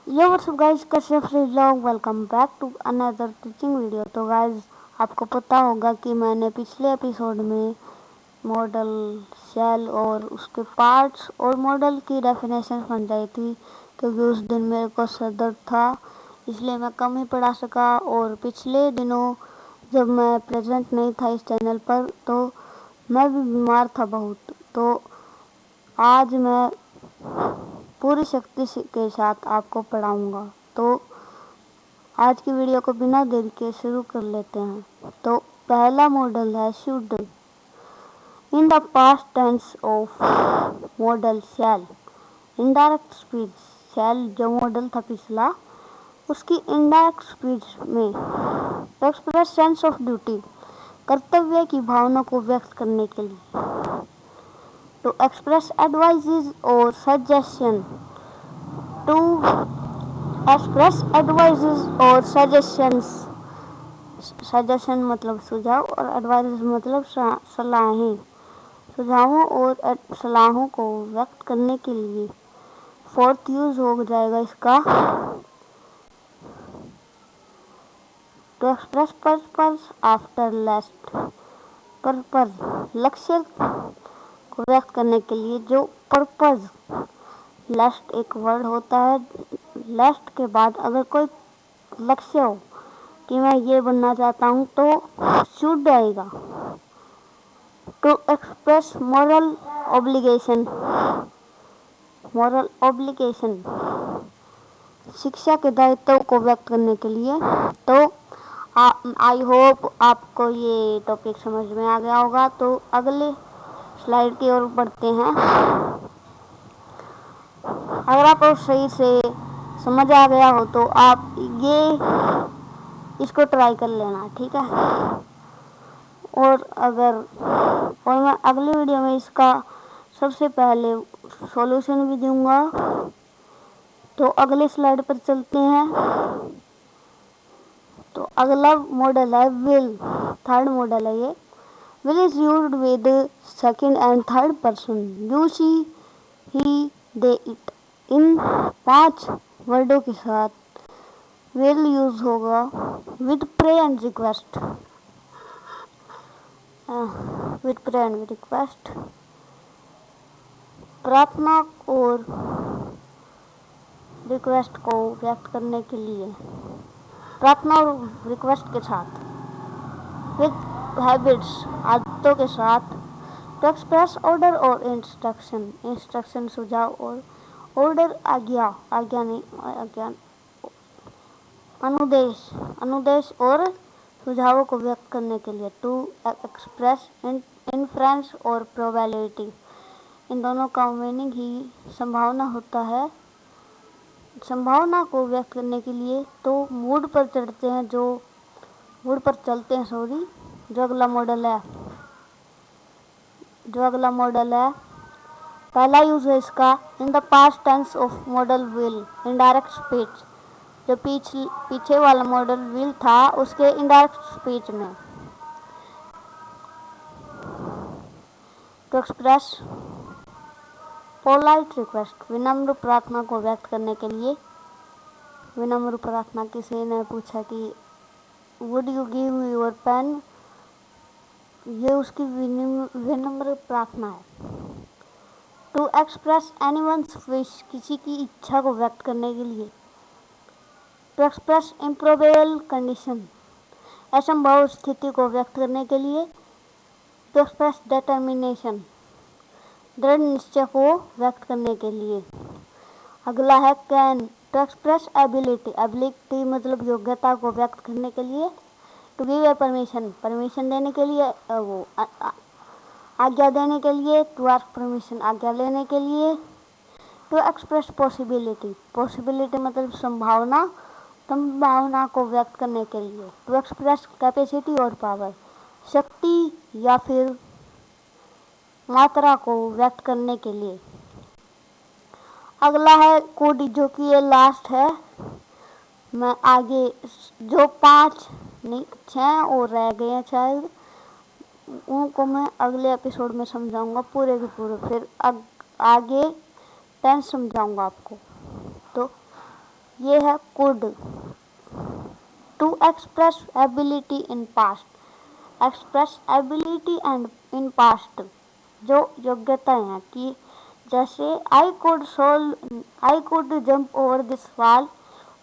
Yo what's up guys, Kashyap vlog welcome back to another teaching video. तो guys, आपको पता होगा कि मैंने पिछले एपिसोड में मॉडल सेल और उसके पार्ट्स और मॉडल की डेफिनेशन समझाई थी, क्योंकि उस दिन मेरे को सर दर्द था इसलिए मैं कम ही पढ़ा सका। और पिछले दिनों जब मैं प्रेजेंट नहीं था इस चैनल पर तो मैं भी बीमार था बहुत। तो आज मैं पूरी शक्ति के साथ आपको पढ़ाऊंगा। तो आज की वीडियो को बिना देरी के शुरू कर लेते हैं। तो पहला मॉडल है should. In the past tense of modal shall, indirect speech. Shall जो मॉडल था पिछला, उसकी इनडायरेक्ट स्पीच में to express sense of duty, कर्तव्य की भावना को व्यक्त करने के लिए। टू एक्सप्रेस एडवाइजेज और सजेशन, टू एक्सप्रेस एडवाइजेज और सजेशंस। सजेशन मतलब सुझाव और एडवाइजेज मतलब सलाहें। सुझावों और सलाहों को व्यक्त करने के लिए फोर्थ यूज हो जाएगा इसका to express purpose after last. Purpose लक्ष्य को व्यक्त करने के लिए जो पर्पस लास्ट एक वर्ड होता है, लास्ट के बाद अगर कोई लक्ष्य हो कि मैं ये बनना चाहता हूँ तो शुड आएगा। To express moral obligation, moral obligation शिक्षा के दायित्व को व्यक्त करने के लिए। तो आई होप आपको ये टॉपिक समझ में आ गया होगा। तो अगले स्लाइड की ओर बढ़ते हैं। अगर आपको सही से समझ आ गया हो तो आप इसको ट्राई कर लेना, ठीक है। और मैं अगली वीडियो में इसका सबसे पहले सॉल्यूशन भी दूंगा। तो अगले स्लाइड पर चलते हैं। तो अगला मॉडल है विल। थर्ड मॉडल है ये। Will is used with second and third person, you she he they it. इन 5 वर्डों के साथ विल यूज होगा with pray and request. With pray and request प्रार्थना और रिक्वेस्ट को व्यक्त करने के लिए, प्रार्थना और रिक्वेस्ट के साथ। विद हैबिट्स आदतों के साथ। टू एक्सप्रेस ऑर्डर और इंस्ट्रक्शन, इंस्ट्रक्शन सुझाव और ऑर्डर आज्ञा, आज्ञा नहीं आज्ञा, अनुदेश, अनुदेश और सुझावों को व्यक्त करने के लिए। टू एक्सप्रेस इन्फ्रेंस और प्रोबेबिलिटी, इन दोनों का मीनिंग ही संभावना होता है। संभावना को व्यक्त करने के लिए तो मूड पर चलते हैं, जो अगला मॉडल है। पहला यूज है इसका in the past tense of modal will, indirect speech. जो पीछे वाला मॉडल विल था उसके इनडायरेक्ट स्पीच में। टू एक्सप्रेस पोलाइट रिक्वेस्ट, विनम्र प्रार्थना को व्यक्त करने के लिए। विनम्र प्रार्थना, किसी ने पूछा कि would you give me your pen, ये उसकी विनम्र प्रार्थना है। टू एक्सप्रेस एनीवन्स विश, किसी की इच्छा को व्यक्त करने के लिए। टू एक्सप्रेस इम्प्रोबेबल कंडीशन, असंभव स्थिति को व्यक्त करने के लिए। टू एक्सप्रेस डिटर्मिनेशन, दृढ़ निश्चय को व्यक्त करने के लिए। अगला है can. To express ability, ability मतलब योग्यता को व्यक्त करने के लिए। To give a permission, permission देने के लिए, वो आज्ञा देने के लिए। टू आस्क परमिशन, आज्ञा लेने के लिए। टू एक्सप्रेस पॉसिबिलिटी, पॉसिबिलिटी मतलब संभावना, संभावना को व्यक्त करने के लिए। टू एक्सप्रेस कैपेसिटी और पावर, शक्ति या फिर मात्रा को व्यक्त करने के लिए। अगला है कुड, जो कि ये लास्ट है। मैं आगे जो 5 नहीं 6 और रह गए हैं शायद, उनको मैं अगले एपिसोड में समझाऊंगा पूरे के पूरे, फिर आगे 10 समझाऊंगा आपको। तो ये है could. To express ability in past, express ability and in past, जो योग्यताएं हैं कि जैसे I could jump over this wall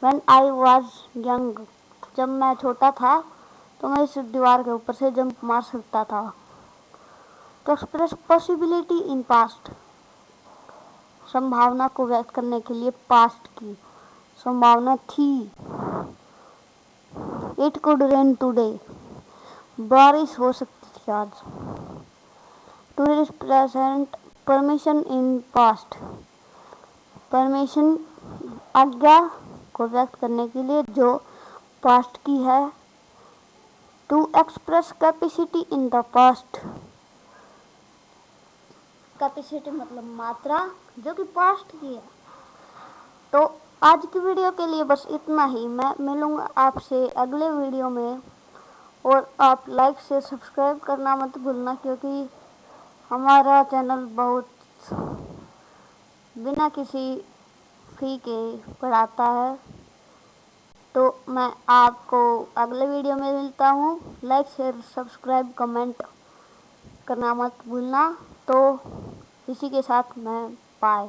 when I was young, जब मैं छोटा था तो मैं इस दीवार के ऊपर से जंप मार सकता था। तो एक्सप्रेस पॉसिबिलिटी इन पास्ट, संभावना को व्यक्त करने के लिए पास्ट की संभावना थी। इट कुड रेन टुडे, बारिश हो सकती थी आज। To represent permission in past, permission आज्ञा को व्यक्त करने के लिए जो पास्ट की है। To express capacity in the past, capacity मतलब मात्रा जो कि पास्ट की है। तो आज की वीडियो के लिए बस इतना ही। मैं मिलूंगा आपसे अगले वीडियो में, और आप लाइक से सब्सक्राइब करना मत भूलना, क्योंकि हमारा चैनल बहुत बिना किसी फी के पढ़ाता है। तो मैं आपको अगले वीडियो में मिलता हूँ। लाइक शेयर सब्सक्राइब कमेंट करना मत भूलना। तो इसी के साथ मैं बाय।